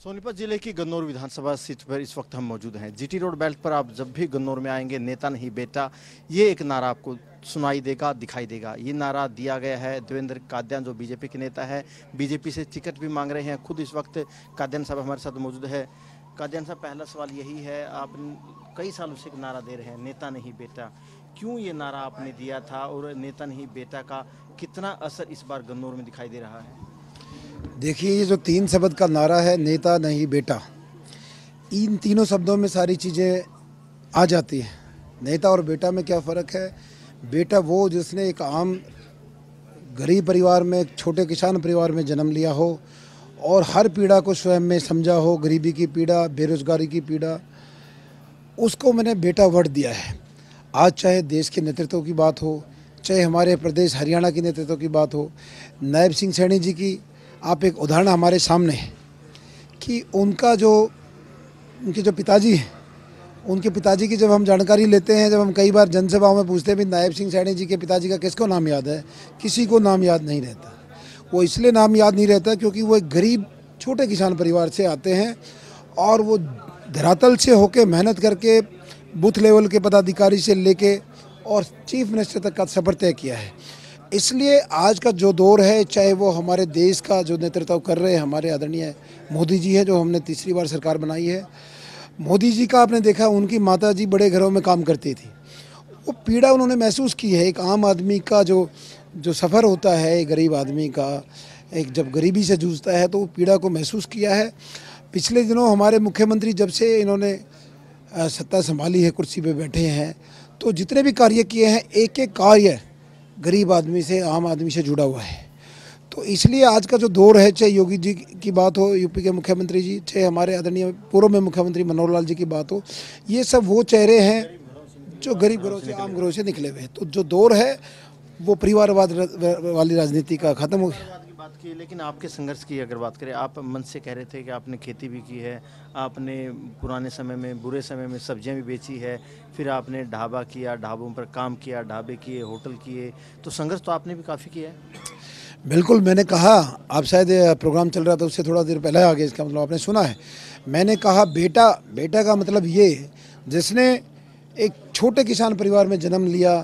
सोनीपत जिले की गन्नौर विधानसभा सीट पर इस वक्त हम मौजूद हैं। जीटी रोड बेल्ट पर आप जब भी गन्नौर में आएंगे, नेता नहीं बेटा, ये एक नारा आपको सुनाई देगा, दिखाई देगा। ये नारा दिया गया है देवेंद्र कादियान, जो बीजेपी के नेता है, बीजेपी से टिकट भी मांग रहे हैं। खुद इस वक्त कादियान साहब हमारे साथ मौजूद है। कादियान साहब, पहला सवाल यही है, आप कई सालों से एक नारा दे रहे हैं, नेता नहीं बेटा। क्यों ये नारा आपने दिया था और नेता नहीं बेटा का कितना असर इस बार गन्नौर में दिखाई दे रहा है? देखिए, ये जो 3 शब्द का नारा है, नेता नहीं बेटा, इन तीनों शब्दों में सारी चीज़ें आ जाती हैं। नेता और बेटा में क्या फ़र्क है? बेटा वो जिसने एक आम गरीब परिवार में, एक छोटे किसान परिवार में जन्म लिया हो और हर पीड़ा को स्वयं में समझा हो, गरीबी की पीड़ा, बेरोज़गारी की पीड़ा, उसको मैंने बेटा वर्ड दिया है। आज चाहे देश के नेतृत्व की बात हो, चाहे हमारे प्रदेश हरियाणा के नेतृत्व की बात हो, नायब सिंह सैनी जी की आप एक उदाहरण हमारे सामने है कि उनके जो पिताजी हैं, उनके पिताजी की जब हम जानकारी लेते हैं, जब हम कई बार जनसभाओं में पूछते हैं भी नायब सिंह सैनी जी के पिताजी का किसको नाम याद है, किसी को नाम याद नहीं रहता। वो इसलिए नाम याद नहीं रहता क्योंकि वो एक गरीब छोटे किसान परिवार से आते हैं और वो धरातल से होके मेहनत करके बूथ लेवल के पदाधिकारी से लेके और चीफ मिनिस्टर तक का सफर तय किया है। इसलिए आज का जो दौर है, चाहे वो हमारे देश का जो नेतृत्व कर रहे हैं हमारे आदरणीय मोदी जी है, जो हमने तीसरी बार सरकार बनाई है। मोदी जी का आपने देखा, उनकी माता जी बड़े घरों में काम करती थी, वो पीड़ा उन्होंने महसूस की है। एक आम आदमी का जो सफ़र होता है, गरीब आदमी का, एक जब गरीबी से जूझता है तो वो पीड़ा को महसूस किया है। पिछले दिनों हमारे मुख्यमंत्री जब से इन्होंने सत्ता संभाली है, कुर्सी पे बैठे हैं, तो जितने भी कार्य किए हैं, एक एक कार्य गरीब आदमी से, आम आदमी से जुड़ा हुआ है। तो इसलिए आज का जो दौर है, चाहे योगी जी की बात हो, यूपी के मुख्यमंत्री जी, चाहे हमारे आदरणीय पूर्व में मुख्यमंत्री मनोहर लाल जी की बात हो, ये सब वो चेहरे हैं जो गरीब घरों से, आम घरों से निकले हुए हैं। तो जो दौर है वो परिवारवाद वाली राजनीति का खत्म हो गया। की बात की, लेकिन आपके संघर्ष की अगर बात करें, आप मन से कह रहे थे कि आपने खेती भी की है, आपने पुराने समय में, बुरे समय में सब्जियां भी बेची है, फिर आपने ढाबा किया, ढाबों पर काम किया, ढाबे किए, होटल किए, तो संघर्ष तो आपने भी काफ़ी किया है। बिल्कुल, मैंने कहा, आप शायद प्रोग्राम चल रहा था उससे थोड़ा देर पहले आ गए, इसका मतलब आपने सुना है। मैंने कहा बेटा, बेटा का मतलब ये जिसने एक छोटे किसान परिवार में जन्म लिया,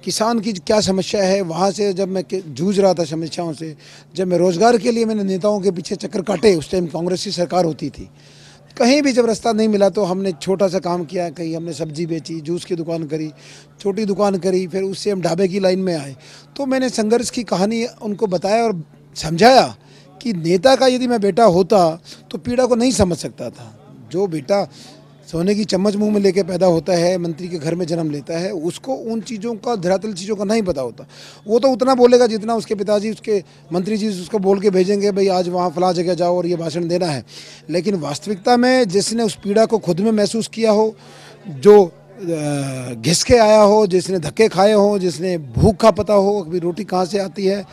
किसान की क्या समस्या है, वहाँ से जब मैं जूझ रहा था समस्याओं से, जब मैं रोज़गार के लिए मैंने नेताओं के पीछे चक्कर काटे, उस टाइम कांग्रेस की सरकार होती थी, कहीं भी जब रास्ता नहीं मिला तो हमने छोटा सा काम किया, कहीं हमने सब्जी बेची, जूस की दुकान करी, छोटी दुकान करी, फिर उससे हम ढाबे की लाइन में आए। तो मैंने संघर्ष की कहानी उनको बताया और समझाया कि नेता का यदि मैं बेटा होता तो पीड़ा को नहीं समझ सकता था। जो बेटा सोने की चम्मच मुंह में लेके पैदा होता है, मंत्री के घर में जन्म लेता है, उसको उन चीज़ों का, धरातल चीज़ों का नहीं पता होता। वो तो उतना बोलेगा जितना उसके पिताजी, उसके मंत्री जी उसको बोल के भेजेंगे, भाई आज वहाँ फला जगह जाओ और ये भाषण देना है। लेकिन वास्तविकता में जिसने उस पीड़ा को खुद में महसूस किया हो, जो घिस के आया हो, जिसने धक्के खाए हो, जिसने भूख का पता हो अभी रोटी कहाँ से आती है,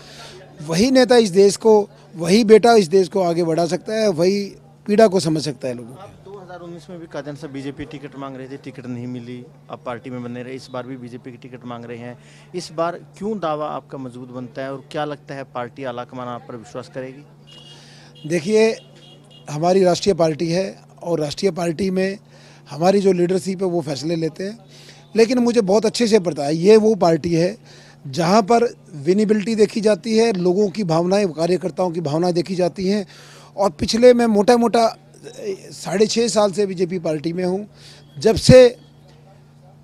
वही नेता इस देश को, वही बेटा इस देश को आगे बढ़ा सकता है, वही पीड़ा को समझ सकता है लोगों को। 2019 में भी कादियान साहब बीजेपी टिकट मांग रहे थे, टिकट नहीं मिली, अब पार्टी में बने रहे, इस बार भी बीजेपी की टिकट मांग रहे हैं। इस बार क्यों दावा आपका मजबूत बनता है और क्या लगता है पार्टी आलाकमान आप पर विश्वास करेगी? देखिए, हमारी राष्ट्रीय पार्टी है और राष्ट्रीय पार्टी में हमारी जो लीडरशिप है वो फैसले लेते हैं, लेकिन मुझे बहुत अच्छे से पता है ये वो पार्टी है जहाँ पर विनिबिलिटी देखी जाती है, लोगों की भावनाएं, कार्यकर्ताओं की भावनाएं देखी जाती हैं। और पिछले मैं मोटा 6.5 साल से बीजेपी पार्टी में हूँ। जब से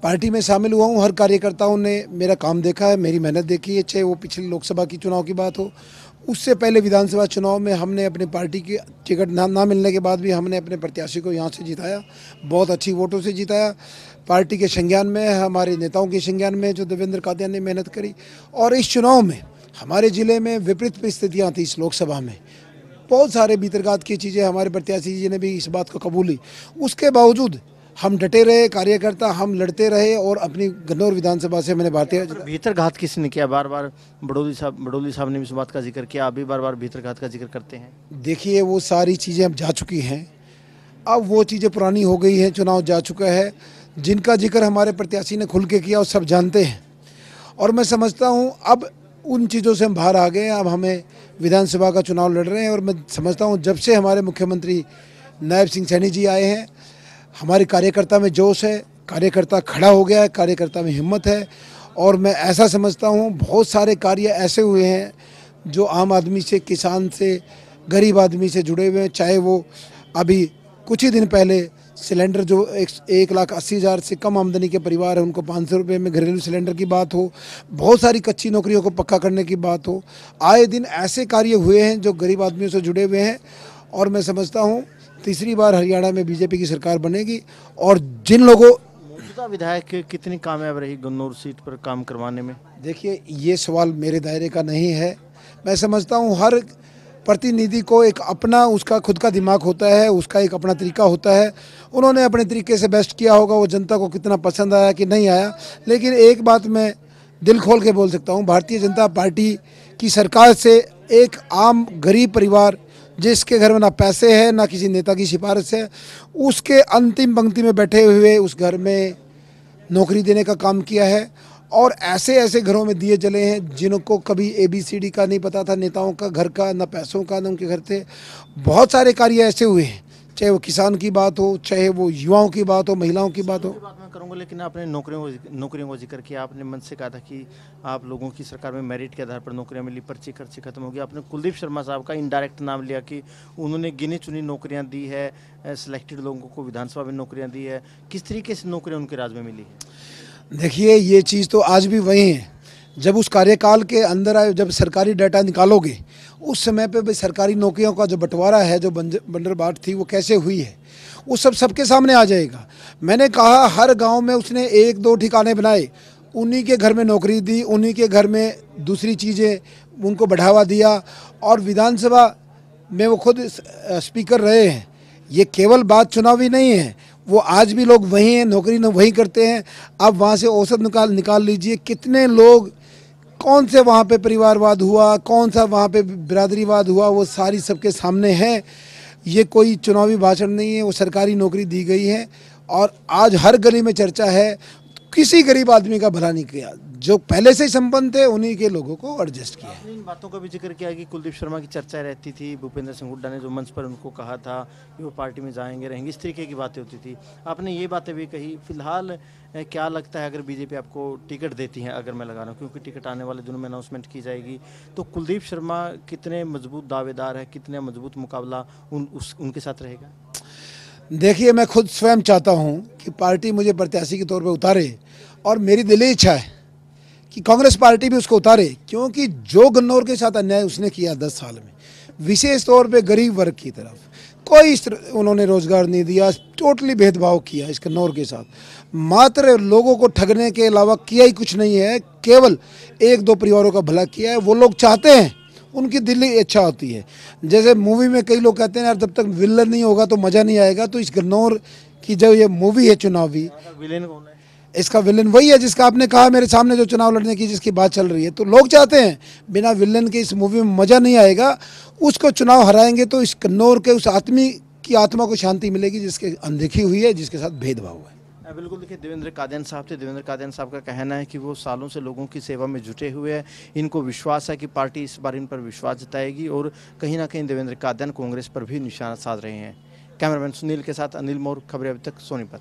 पार्टी में शामिल हुआ हूँ, हर कार्यकर्ताओं ने मेरा काम देखा है, मेरी मेहनत देखी है, चाहे वो पिछले लोकसभा की चुनाव की बात हो, उससे पहले विधानसभा चुनाव में हमने अपनी पार्टी की टिकट ना मिलने के बाद भी हमने अपने प्रत्याशी को यहाँ से जिताया, बहुत अच्छी वोटों से जिताया। पार्टी के संज्ञान में, हमारे नेताओं के संज्ञान में जो देवेंद्र कादियान ने मेहनत करी। और इस चुनाव में हमारे ज़िले में विपरीत परिस्थितियाँ थी, इस लोकसभा में बहुत सारे भीतरघात की चीज़ें हमारे प्रत्याशी जी ने भी इस बात को कबूली, उसके बावजूद हम डटे रहे, कार्यकर्ता हम लड़ते रहे और अपनी गन्नौर विधानसभा से मैंने भारतीय। भीतरघात किसने किया? बार बार बड़ौली साहब ने भी इस बात का जिक्र किया, आप भी बार बार भीतरघात का जिक्र करते हैं। देखिए, वो सारी चीज़ें अब जा चुकी हैं, अब वो चीज़ें पुरानी हो गई हैं, चुनाव जा चुका है। जिनका जिक्र हमारे प्रत्याशी ने खुल के किया वो सब जानते हैं और मैं समझता हूँ अब उन चीज़ों से हम बाहर आ गए हैं। अब हमें विधानसभा का चुनाव लड़ रहे हैं और मैं समझता हूँ जब से हमारे मुख्यमंत्री नायब सिंह सैनी जी आए हैं। हमारे कार्यकर्ता में जोश है, कार्यकर्ता खड़ा हो गया है, कार्यकर्ता में हिम्मत है। और मैं ऐसा समझता हूँ बहुत सारे कार्य ऐसे हुए हैं जो आम आदमी से, किसान से, गरीब आदमी से जुड़े हुए हैं। चाहे वो अभी कुछ ही दिन पहले सिलेंडर जो 1,80,000 से कम आमदनी के परिवार है उनको 500 रुपये में घरेलू सिलेंडर की बात हो, बहुत सारी कच्ची नौकरियों को पक्का करने की बात हो, आए दिन ऐसे कार्य हुए हैं जो गरीब आदमियों से जुड़े हुए हैं। और मैं समझता हूँ तीसरी बार हरियाणा में बीजेपी की सरकार बनेगी। और जिन लोगों मौजूदा विधायक कितनी कामयाब रही गन्नौर सीट पर काम करवाने में? देखिए, ये सवाल मेरे दायरे का नहीं है। मैं समझता हूँ हर प्रतिनिधि को एक अपना उसका खुद का दिमाग होता है, उसका एक अपना तरीका होता है। उन्होंने अपने तरीके से बेस्ट किया होगा, वो जनता को कितना पसंद आया कि नहीं आया। लेकिन एक बात मैं दिल खोल के बोल सकता हूँ, भारतीय जनता पार्टी की सरकार से एक आम गरीब परिवार जिसके घर में ना पैसे हैं ना किसी नेता की सिफारिश है, उसके अंतिम पंक्ति में बैठे हुए उस घर में नौकरी देने का काम किया है। और ऐसे ऐसे घरों में दिए जले हैं जिनको कभी ABCD का नहीं पता था, नेताओं का घर का, ना पैसों का, ना उनके घर थे। बहुत सारे कार्य ऐसे हुए हैं, चाहे वो किसान की बात हो, चाहे वो युवाओं की बात हो, महिलाओं की बात हो। बात मैं करूंगा, लेकिन आपने नौकरियों को जिक्र किया। आपने मन से कहा था कि आप लोगों की सरकार में मेरिट के आधार पर नौकरियां मिली, पर्ची खर्ची खत्म हो गया। आपने कुलदीप शर्मा साहब का इनडायरेक्ट नाम लिया कि उन्होंने गिनी चुनी नौकरियां दी है, सिलेक्टेड लोगों को विधानसभा में नौकरियां दी है। किस तरीके से नौकरियां उनके राज में मिली है? देखिए, ये चीज़ तो आज भी वही है। जब उस कार्यकाल के अंदर आए, जब सरकारी डाटा निकालोगे, उस समय पे भी सरकारी नौकरियों का जो बंटवारा है, जो बंदरबाट थी, वो कैसे हुई है, वो सबके सामने आ जाएगा। मैंने कहा हर गांव में उसने 1-2 ठिकाने बनाए, उन्हीं के घर में नौकरी दी, उन्हीं के घर में दूसरी चीज़ें उनको बढ़ावा दिया। और विधानसभा में वो खुद स्पीकर रहे हैं। ये केवल बात चुनावी नहीं है, वो आज भी लोग वही हैं, नौकरी न वही करते हैं। आप वहाँ से औसत निकाल लीजिए, कितने लोग, कौन से वहाँ पे परिवारवाद हुआ, कौन सा वहाँ पे बिरादरीवाद हुआ, वो सारी सबके सामने है। ये कोई चुनावी भाषण नहीं है, वो सरकारी नौकरी दी गई है। और आज हर गली में चर्चा है, किसी गरीब आदमी का भला नहीं किया, जो पहले से ही संपन्न थे उन्हीं के लोगों को एडजस्ट किया। आपने इन बातों का भी जिक्र किया कि कुलदीप शर्मा की चर्चा रहती थी, भूपेंद्र सिंह हुड्डा ने जो मंच पर उनको कहा था कि वो पार्टी में जाएंगे रहेंगे, इस तरीके की बातें होती थी। आपने ये बातें भी कही। फिलहाल क्या लगता है, अगर बीजेपी आपको टिकट देती है, अगर मैं लगा रहा हूँ क्योंकि टिकट आने वाले दिनों में अनाउंसमेंट की जाएगी, तो कुलदीप शर्मा कितने मजबूत दावेदार है, कितने मजबूत मुकाबला उनके साथ रहेगा? देखिए, मैं खुद स्वयं चाहता हूँ कि पार्टी मुझे प्रत्याशी के तौर पर उतारे, और मेरी दिली इच्छा है कि कांग्रेस पार्टी भी उसको उतारे। क्योंकि जो गन्नौर के साथ अन्याय उसने किया 10 साल में, विशेष तौर पे गरीब वर्ग की तरफ, कोई उन्होंने रोजगार नहीं दिया, टोटली भेदभाव किया इस गन्नौर के साथ। मात्र लोगों को ठगने के अलावा किया ही कुछ नहीं है, केवल 1-2 परिवारों का भला किया है। वो लोग चाहते हैं, उनकी दिली इच्छा होती है। जैसे मूवी में कई लोग कहते हैं यार जब तक विलन नहीं होगा तो मज़ा नहीं आएगा, तो इस गन्नौर की जो ये मूवी है चुनावी, विलेन कौन है? इसका विलन वही है जिसका आपने कहा मेरे सामने, जो चुनाव लड़ने की जिसकी बात चल रही है। तो लोग चाहते हैं बिना विलन के इस मूवी में मज़ा नहीं आएगा, उसको चुनाव हराएंगे तो इस कन्नौर के उस आदमी की आत्मा को शांति मिलेगी जिसके अनदेखी हुई है, जिसके साथ भेदभाव है। बिल्कुल। देखिए, देवेंद्र कादियान साहब थे। देवेंद्र कादियान साहब का कहना है कि वो सालों से लोगों की सेवा में जुटे हुए हैं, इनको विश्वास है कि पार्टी इस बार इन पर विश्वास जताएगी। और कहीं ना कहीं देवेंद्र कादियान कांग्रेस पर भी निशाना साध रहे हैं। कैमरामैन सुनील के साथ अनिल मौर्य, खबरें अभी तक, सोनीपत।